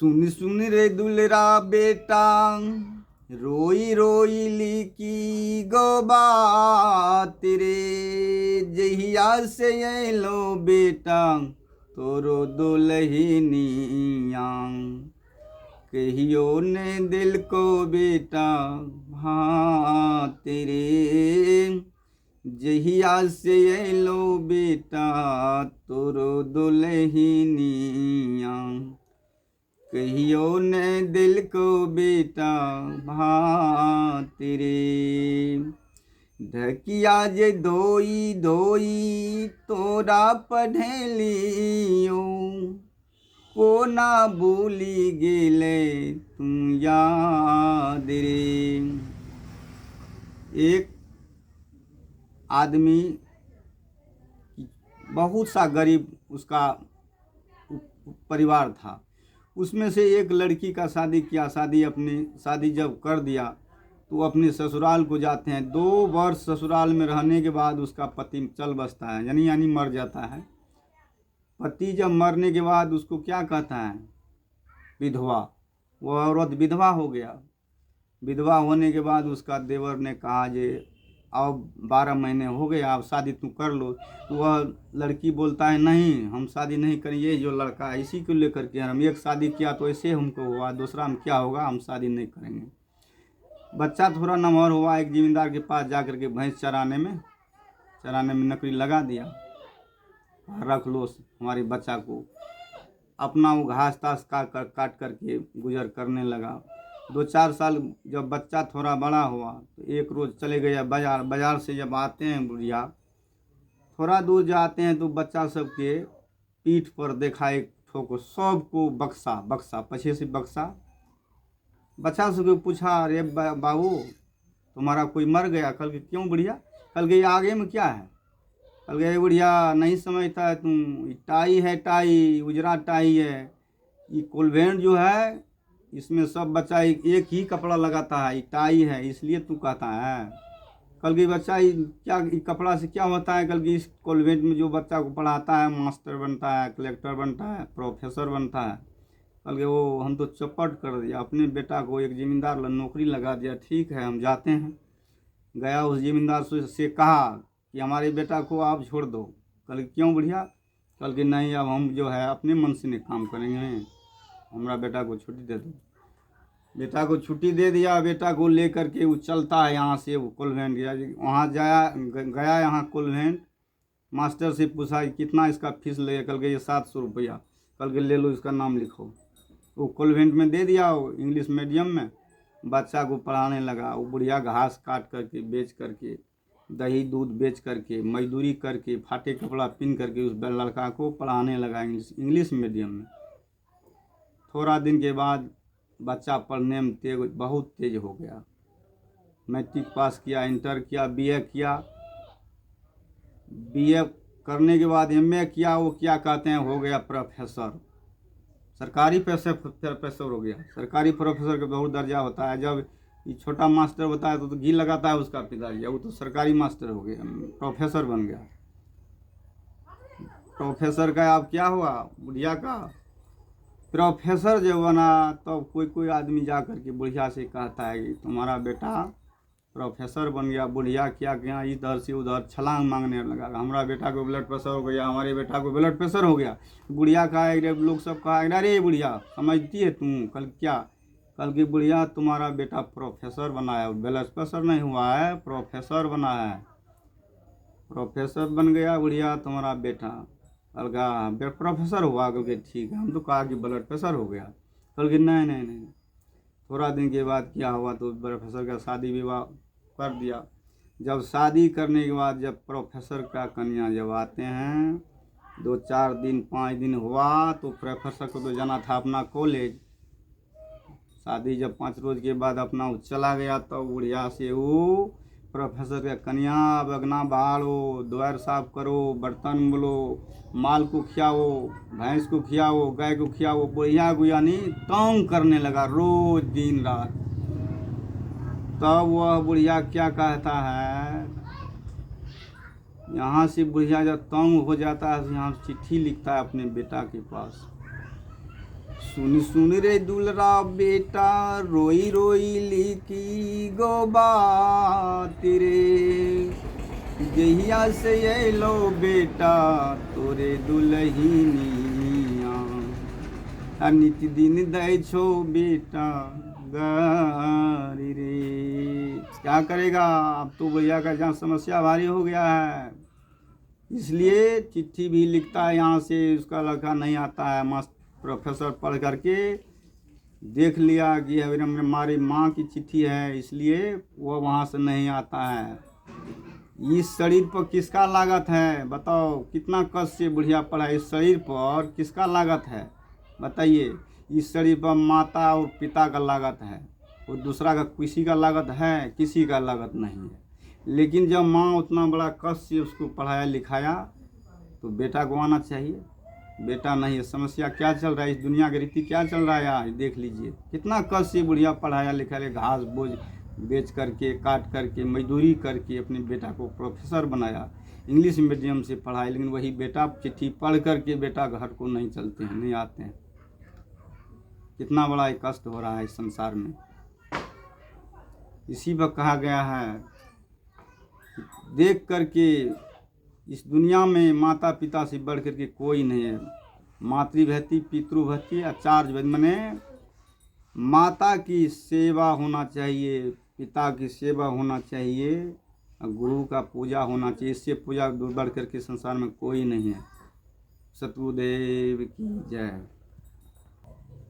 सुन सुन रे दुलरा बेटा, रोई रोई लिखी गो बात रे। जहिया से अलो बेटा तोरो दुल्हनिया, कहियो ने दिल को बेटा भात रे। जहिया से अलो बेटा तोरो दुल्हनिया, कहियो ने दिल को बेटा भात रे। ढकिया जे धोई धोई तोरा पढ़ेलियो, को ना भूली गेले तू याद रे। एक आदमी बहुत सा गरीब उसका परिवार था, उसमें से एक लड़की का शादी किया। शादी जब कर दिया तो अपने ससुराल को जाते हैं। 2 वर्ष ससुराल में रहने के बाद उसका पति चल बसता है, यानी मर जाता है। पति जब मरने के बाद उसको क्या कहता है, विधवा। वो औरत विधवा हो गया। विधवा होने के बाद उसका देवर ने कहा जे अब 12 महीने हो गए, आप शादी तू कर लो। तो वह लड़की बोलता है नहीं, हम शादी नहीं करेंगे, जो लड़का है इसी को लेकर के हम एक शादी किया तो ऐसे हमको हुआ, दूसरा में क्या होगा, हम शादी नहीं करेंगे। बच्चा थोड़ा नमहर हुआ, एक जिम्मेदार के पास जा कर के भैंस चराने में नौकरी लगा दिया, रख लो हमारे बच्चा को। अपना वो घास तास काट करके गुजर करने लगा। 2-4 साल जब बच्चा थोड़ा बड़ा हुआ तो एक रोज़ चले गए बाजार से जब आते हैं बुढ़िया, थोड़ा दूर जाते हैं तो बच्चा सबके पीठ पर देखा एक ठोको, सबको बक्सा पीछे से बक्सा। बच्चा सबको पूछा, अरे बाबू तुम्हारा कोई मर गया? कल के क्यों बुढ़िया? कल के आगे में क्या है? कल के बुढ़िया नहीं समझता है तुम, टाई है, टाई उजरा टाई है। ये कॉन्वेंट जो है इसमें सब बच्चा एक ही कपड़ा लगाता है, टाई है, इसलिए तू कहता है। कल की बच्चा क्या कपड़ा से क्या होता है? कल की इस कॉन्वेंट में जो बच्चा को पढ़ाता है मास्टर बनता है, कलेक्टर बनता है, प्रोफेसर बनता है। कल के वो हम तो चौपट कर दिया, अपने बेटा को एक जिम्मेदार नौकरी लगा दिया। ठीक है हम जाते हैं। गया उस जिम्मेदार से कहा कि हमारे बेटा को आप छोड़ दो। कल क्यों बुढ़िया? कल के नहीं, अब हम जो है अपने मन से काम करेंगे, हमारा बेटा को छुट्टी दे दो। बेटा को छुट्टी दे दिया। बेटा को लेकर के वो चलता है यहाँ से, वो कॉन्वेंट गया। वहाँ गया यहाँ कॉन्वेंट, मास्टर से पूछा कितना इसका फीस लगेगा? कल के ये 700 रुपया। कल के ले लो, इसका नाम लिखो। वो कॉन्वेंट में दे दिया, वो इंग्लिश मीडियम में बच्चा को पढ़ाने लगा। वो बुढ़िया घास काट करके बेच करके, दही दूध बेच करके, मजदूरी करके, फाटे कपड़ा पहन करके उस लड़का को पढ़ाने लगा इंग्लिश मीडियम में। थोड़ा दिन के बाद बच्चा पढ़ने में बहुत तेज हो गया। मैट्रिक पास किया, इंटर किया, बीए किया। बीए करने के बाद एमए किया। वो क्या कहते हैं, हो गया प्रोफेसर, सरकारी प्रोफेसर हो गया। सरकारी प्रोफेसर का बहुत दर्जा होता है। जब ये छोटा मास्टर होता है तो घी लगाता है उसका पिताजी, वो तो सरकारी मास्टर हो गया, प्रोफेसर बन गया। प्रोफेसर का अब क्या हुआ, बुढ़िया का प्रोफेसर जब बना तो कोई आदमी जा कर के बुढ़िया से कहता है कि तुम्हारा बेटा प्रोफेसर बन गया। बुढ़िया क्या किया, इधर से उधर छलांग मांगने लगा, हमारा बेटा को ब्लड प्रेशर हो गया, हमारे बेटा को ब्लड प्रेशर हो गया। बुढ़िया कहा, लोग सब कहा, अरे बुढ़िया समझती है तुम? कल क्या? कल की बुढ़िया तुम्हारा बेटा प्रोफेसर बना है, ब्लड प्रेशर नहीं हुआ है, प्रोफेसर बना है, प्रोफेसर बन गया बुढ़िया तुम्हारा बेटा। कल का प्रोफेसर हुआ? कल के ठीक है, हम तो कहा कि ब्लड प्रेशर हो गया। कल के नहीं। थोड़ा दिन के बाद क्या हुआ, तो प्रोफेसर का शादी विवाह कर दिया। जब शादी करने के बाद जब प्रोफेसर का कन्या जब आते हैं, 2-4 दिन 5 दिन हुआ तो प्रोफेसर को तो जाना था अपना कॉलेज। शादी जब 5 रोज के बाद अपना वो चला गया तो बुढ़िया से वो प्रोफेसर का कन्या, बगना बहारो, द्वार साफ करो, बर्तन बोलो, माल को खियाओ, भैंस को खियाओ, गाय को खियाओ। बुढ़िया को यानी तंग करने लगा रोज दिन रात। तब वह बुढ़िया क्या कहता है, यहाँ से बुढ़िया जब तंग हो जाता है यहाँ चिट्ठी लिखता है अपने बेटा के पास, सुन सुन रे दुलरा बेटा रोई रोई लिखी गो बात रे, जहिया से ये लो बेटा तोरे दुल्हनिया, नित दिन दै छो बेटा गारी रे। क्या करेगा, अब तो भैया का जहाँ समस्या भारी हो गया है, इसलिए चिट्ठी भी लिखता है यहाँ से, उसका लड़का नहीं आता है। मस्त प्रोफेसर पढ़ करके देख लिया कि हमारी माँ की चिट्ठी है, इसलिए वो वहाँ से नहीं आता है। इस शरीर पर किसका लागत है बताओ, कितना कष्ट से बुढ़िया पड़ा, इस शरीर पर किसका लागत है बताइए। इस शरीर पर माता और पिता का लागत है, और दूसरा का किसी का लागत है, किसी का लागत नहीं है। लेकिन जब माँ उतना बड़ा कष्ट से उसको पढ़ाया लिखाया तो बेटा को आना चाहिए, बेटा नहीं है। समस्या क्या चल रहा है, इस दुनिया की रीति क्या चल रहा है यार, देख लीजिए कितना कष्ट से बुढ़िया पढ़ाया लिखाया, घास बोझ बेच करके काट करके मजदूरी करके अपने बेटा को प्रोफेसर बनाया, इंग्लिश मीडियम से पढ़ाया। लेकिन वही बेटा चिट्ठी पढ़ करके बेटा घर को नहीं चलते हैं, नहीं आते हैं। कितना बड़ा एक कष्ट हो रहा है इस संसार में। इसी पर कहा गया है, देख करके इस दुनिया में माता पिता से बढ़ करके कोई नहीं है। मातृभक्ति पितृभक्ति आचार्य मने माता की सेवा होना चाहिए, पिता की सेवा होना चाहिए, गुरु का पूजा होना चाहिए। इससे पूजा बढ़ करके संसार में कोई नहीं है। सतगुरुदेव की जय।